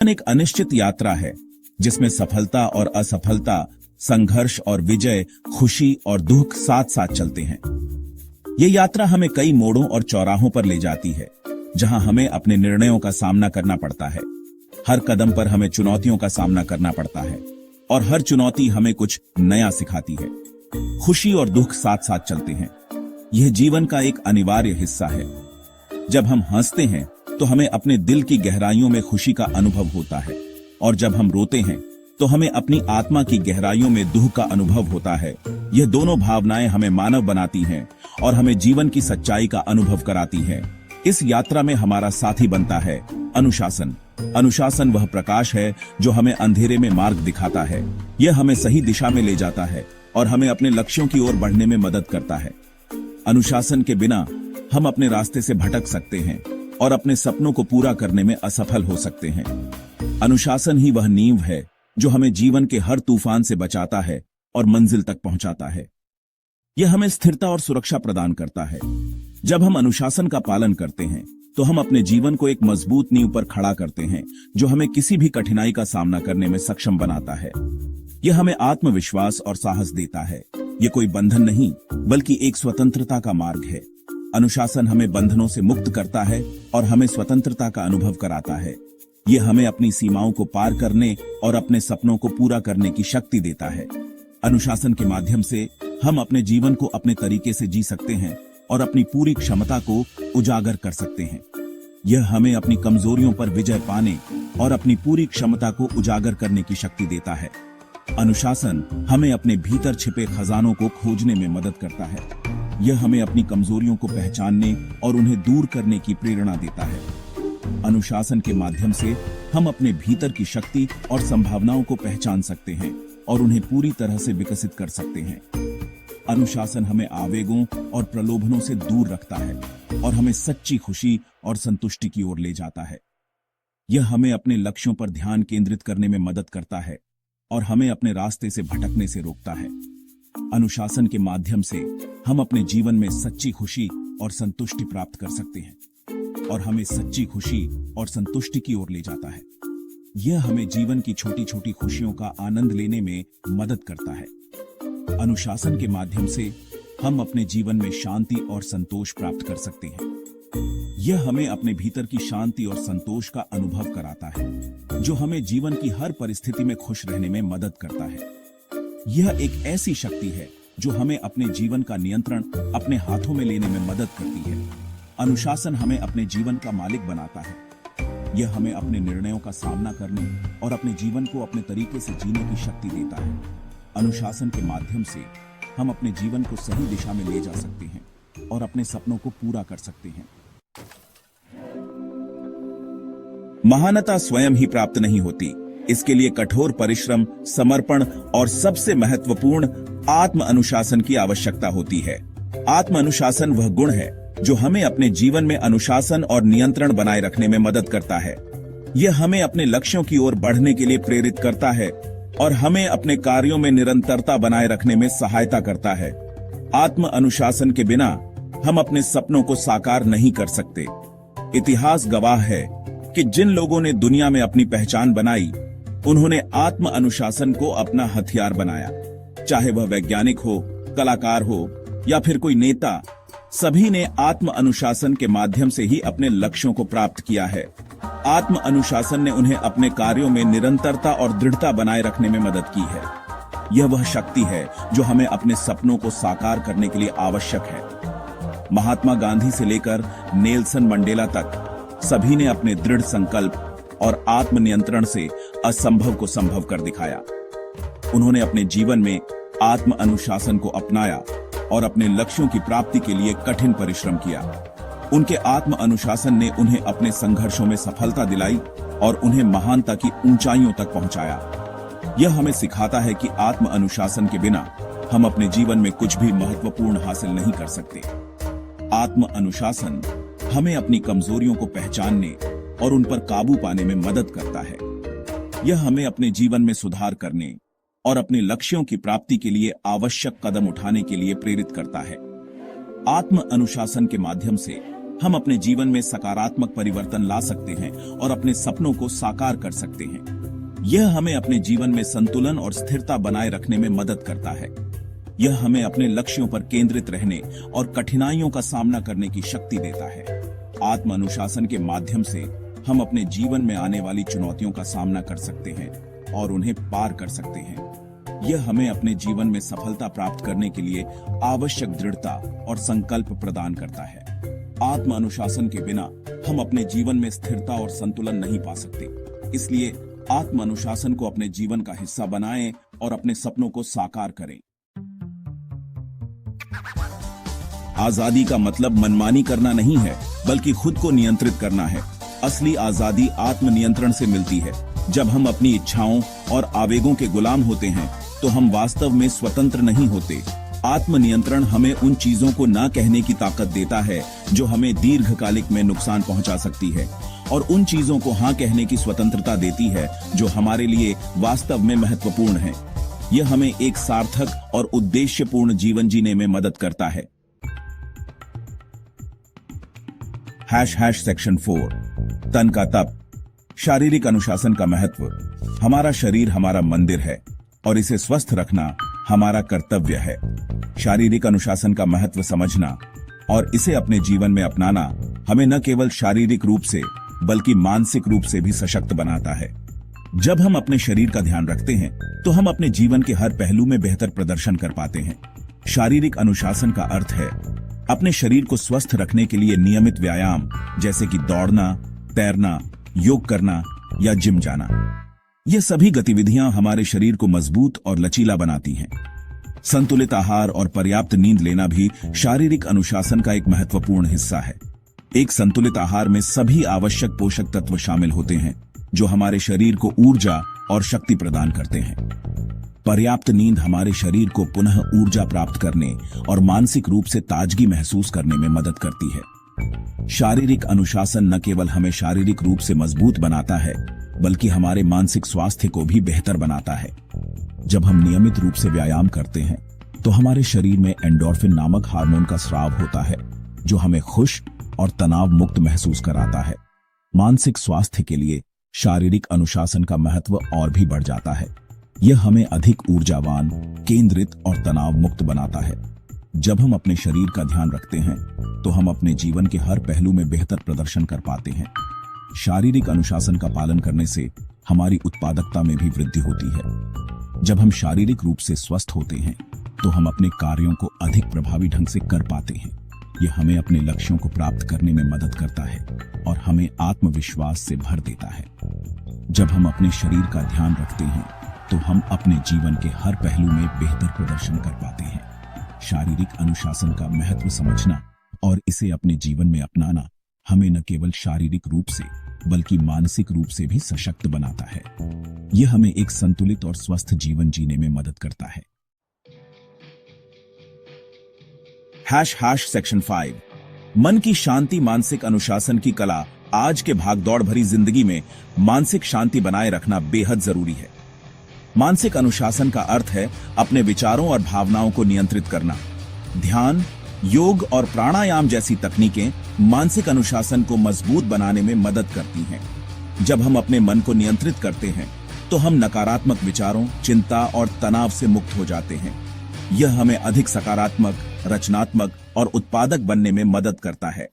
एक अनिश्चित यात्रा है जिसमें सफलता और असफलता, संघर्ष और विजय, खुशी और दुख साथ साथ चलते हैं। ये यात्रा हमें कई मोड़ों और चौराहों पर ले जाती है, जहां हमें अपने निर्णयों का सामना करना पड़ता है। हर कदम पर हमें चुनौतियों का सामना करना पड़ता है और हर चुनौती हमें कुछ नया सिखाती है। खुशी और दुख साथ साथ चलते हैं। यह जीवन का एक अनिवार्य हिस्सा है। जब हम हंसते हैं तो हमें अपने दिल की गहराइयों में खुशी का अनुभव होता है, और जब हम रोते हैं तो हमें अपनी आत्मा की गहराइयों में दुख का अनुभव होता है। यह दोनों भावनाएं हमें मानव बनाती हैं और हमें जीवन की सच्चाई का अनुभव कराती हैं। इस यात्रा में हमारा साथी बनता है अनुशासन। अनुशासन वह प्रकाश है जो हमें अंधेरे में मार्ग दिखाता है। यह हमें सही दिशा में ले जाता है और हमें अपने लक्ष्यों की ओर बढ़ने में मदद करता है। अनुशासन के बिना हम अपने रास्ते से भटक सकते हैं और अपने सपनों को पूरा करने में असफल हो सकते हैं। अनुशासन ही वह नींव है जो हमें जीवन के हर तूफान से बचाता है और मंजिल तक पहुंचाता है। यह हमें स्थिरता और सुरक्षा प्रदान करता है। जब हम अनुशासन का पालन करते हैं तो हम अपने जीवन को एक मजबूत नींव पर खड़ा करते हैं, जो हमें किसी भी कठिनाई का सामना करने में सक्षम बनाता है। यह हमें आत्मविश्वास और साहस देता है। यह कोई बंधन नहीं, बल्कि एक स्वतंत्रता का मार्ग है। अनुशासन हमें बंधनों से मुक्त करता है और हमें स्वतंत्रता का अनुभव कराता है। यह हमें अपनी सीमाओं को पार करने और अपने सपनों को पूरा करने की शक्ति देता है। अनुशासन के माध्यम से हम अपने जीवन को अपने तरीके से जी सकते हैं और अपनी पूरी क्षमता को उजागर कर सकते हैं। यह हमें अपनी कमजोरियों पर विजय पाने और अपनी पूरी क्षमता को उजागर करने की शक्ति देता है। अनुशासन हमें अपने भीतर छिपे खजानों को खोजने में मदद करता है। यह हमें अपनी कमजोरियों को पहचानने और उन्हें दूर करने की प्रेरणा देता है। अनुशासन के माध्यम से हम अपने भीतर की शक्ति और संभावनाओं को पहचान सकते हैं और उन्हें पूरी तरह से विकसित कर सकते हैं। अनुशासन हमें आवेगों और प्रलोभनों से दूर रखता है और हमें सच्ची खुशी और संतुष्टि की ओर ले जाता है। यह हमें अपने लक्ष्यों पर ध्यान केंद्रित करने में मदद करता है और हमें अपने रास्ते से भटकने से रोकता है। अनुशासन के माध्यम से हम अपने जीवन में सच्ची खुशी और संतुष्टि प्राप्त कर सकते हैं और हमें सच्ची खुशी और संतुष्टि की ओर ले जाता है। यह हमें जीवन की छोटी छोटी खुशियों का आनंद लेने में मदद करता है। अनुशासन के माध्यम से हम अपने जीवन में शांति और संतोष प्राप्त कर सकते हैं। यह हमें अपने भीतर की शांति और संतोष का अनुभव कराता है, जो हमें जीवन की हर परिस्थिति में खुश रहने में मदद करता है। यह एक ऐसी शक्ति है जो हमें अपने जीवन का नियंत्रण अपने हाथों में लेने में मदद करती है। अनुशासन हमें अपने जीवन का मालिक बनाता है। यह हमें अपने निर्णयों का सामना करने और अपने जीवन को अपने तरीके से जीने की शक्ति देता है। अनुशासन के माध्यम से हम अपने जीवन को सही दिशा में ले जा सकते हैं और अपने सपनों को पूरा कर सकते हैं। महानता स्वयं ही प्राप्त नहीं होती। इसके लिए कठोर परिश्रम, समर्पण और सबसे महत्वपूर्ण आत्म अनुशासन की आवश्यकता होती है। आत्म अनुशासन वह गुण है जो हमें अपने जीवन में अनुशासन और नियंत्रण बनाए रखने में मदद करता है। यह हमें अपने लक्ष्यों की ओर बढ़ने के लिए प्रेरित करता है और हमें अपने कार्यों में निरंतरता बनाए रखने में सहायता करता है। आत्म अनुशासन के बिना हम अपने सपनों को साकार नहीं कर सकते। इतिहास गवाह है कि जिन लोगों ने दुनिया में अपनी पहचान बनाई, उन्होंने आत्म अनुशासन को अपना हथियार बनाया। चाहे वह वैज्ञानिक हो, कलाकार हो या फिर कोई नेता, सभी ने आत्म अनुशासन के माध्यम से ही अपने लक्ष्यों को प्राप्त किया है। आत्म अनुशासन ने उन्हें अपने कार्यों में निरंतरता और दृढ़ता बनाए रखने में मदद की है। यह वह शक्ति है जो हमें अपने सपनों को साकार करने के लिए आवश्यक है। महात्मा गांधी से लेकर नेल्सन मंडेला तक सभी ने अपने दृढ़ संकल्प और आत्मनियंत्रण से असंभव को संभव कर दिखाया। उन्होंने अपने जीवन में आत्म अनुशासन को अपनाया और अपने लक्ष्यों की प्राप्ति के लिए कठिन परिश्रम किया। उनके आत्म अनुशासन ने उन्हें अपने संघर्षों में सफलता दिलाई और उन्हें महानता की ऊंचाइयों तक पहुंचाया। यह हमें सिखाता है कि आत्म अनुशासन के बिना हम अपने जीवन में कुछ भी महत्वपूर्ण हासिल नहीं कर सकते। आत्म अनुशासन हमें अपनी कमजोरियों को पहचानने और उन पर काबू पाने में मदद करता है। यह हमें अपने जीवन में सुधार करने और अपने लक्ष्यों की प्राप्ति के लिए आवश्यक कदम उठाने के लिए प्रेरित करता है। आत्म अनुशासन के माध्यम से हम अपने जीवन में सकारात्मक परिवर्तन ला सकते हैं और अपने सपनों को साकार कर सकते हैं। यह हमें अपने जीवन में संतुलन और स्थिरता बनाए रखने में मदद करता है। यह हमें अपने लक्ष्यों पर केंद्रित रहने और कठिनाइयों का सामना करने की शक्ति देता है। आत्म अनुशासन के माध्यम से हम अपने जीवन में आने वाली चुनौतियों का सामना कर सकते हैं और उन्हें पार कर सकते हैं। यह हमें अपने जीवन में सफलता प्राप्त करने के लिए आवश्यक दृढ़ता और संकल्प प्रदान करता है। आत्म अनुशासन के बिना हम अपने जीवन में स्थिरता और संतुलन नहीं पा सकते। इसलिए आत्म अनुशासन को अपने जीवन का हिस्सा बनाएं और अपने सपनों को साकार करें। आजादी का मतलब मनमानी करना नहीं है, बल्कि खुद को नियंत्रित करना है। असली आजादी आत्मनियंत्रण से मिलती है। जब हम अपनी इच्छाओं और आवेगों के गुलाम होते हैं, तो हम वास्तव में स्वतंत्र नहीं होते। आत्मनियंत्रण हमें उन चीजों को ना कहने की ताकत देता है जो हमें दीर्घकालिक में नुकसान पहुंचा सकती है, और उन चीजों को हाँ कहने की स्वतंत्रता देती है जो हमारे लिए वास्तव में महत्वपूर्ण है। यह हमें एक सार्थक और उद्देश्यपूर्ण जीवन जीने में मदद करता है। सेक्शन 4 तन का तप। शारीरिक अनुशासन का महत्व। हमारा शरीर हमारा मंदिर है और इसे स्वस्थ रखना हमारा कर्तव्य है। शारीरिक अनुशासन का महत्व समझना और इसे अपने जीवन में अपनाना हमें न केवल शारीरिक रूप से बल्कि मानसिक रूप से भी सशक्त बनाता है। जब हम अपने शरीर का ध्यान रखते हैं तो हम अपने जीवन के हर पहलू में बेहतर प्रदर्शन कर पाते हैं। शारीरिक अनुशासन का अर्थ है अपने शरीर को स्वस्थ रखने के लिए नियमित व्यायाम, जैसे कि दौड़ना, तैरना, योग करना या जिम जाना। ये सभी गतिविधियां हमारे शरीर को मजबूत और लचीला बनाती हैं। संतुलित आहार और पर्याप्त नींद लेना भी शारीरिक अनुशासन का एक महत्वपूर्ण हिस्सा है। एक संतुलित आहार में सभी आवश्यक पोषक तत्व शामिल होते हैं जो हमारे शरीर को ऊर्जा और शक्ति प्रदान करते हैं। पर्याप्त नींद हमारे शरीर को पुनः ऊर्जा प्राप्त करने और मानसिक रूप से ताजगी महसूस करने में मदद करती है। शारीरिक अनुशासन न केवल हमें शारीरिक रूप से मजबूत बनाता है, बल्कि हमारे मानसिक स्वास्थ्य को भी बेहतर बनाता है। जब हम नियमित रूप से व्यायाम करते हैं तो हमारे शरीर में एंडोर्फिन नामक हार्मोन का स्राव होता है जो हमें खुश और तनाव मुक्त महसूस कराता है। मानसिक स्वास्थ्य के लिए शारीरिक अनुशासन का महत्व और भी बढ़ जाता है। यह हमें अधिक ऊर्जावान, केंद्रित और तनाव मुक्त बनाता है। जब हम अपने शरीर का ध्यान रखते हैं तो हम अपने जीवन के हर पहलू में बेहतर प्रदर्शन कर पाते हैं। शारीरिक अनुशासन का पालन करने से हमारी उत्पादकता में भी वृद्धि होती है। जब हम शारीरिक रूप से स्वस्थ होते हैं तो हम अपने कार्यों को अधिक प्रभावी ढंग से कर पाते हैं। यह हमें अपने लक्ष्यों को प्राप्त करने में मदद करता है और हमें आत्मविश्वास से भर देता है। जब हम अपने शरीर का ध्यान रखते हैं तो हम अपने जीवन के हर पहलू में बेहतर प्रदर्शन कर पाते हैं। शारीरिक अनुशासन का महत्व समझना और इसे अपने जीवन में अपनाना हमें न केवल शारीरिक रूप से बल्कि मानसिक रूप से भी सशक्त बनाता है। यह हमें एक संतुलित और स्वस्थ जीवन जीने में मदद करता है। सेक्शन 5 मन की शांति। मानसिक अनुशासन की कला आज के भागदौड़ भरी जिंदगी में मानसिक शांति बनाए रखना बेहद जरूरी है। मानसिक अनुशासन का अर्थ है अपने विचारों और भावनाओं को नियंत्रित करना। ध्यान, योग और प्राणायाम जैसी तकनीकें मानसिक अनुशासन को मजबूत बनाने में मदद करती हैं। जब हम अपने मन को नियंत्रित करते हैं तो हम नकारात्मक विचारों, चिंता और तनाव से मुक्त हो जाते हैं। यह हमें अधिक सकारात्मक, रचनात्मक और उत्पादक बनने में मदद करता है।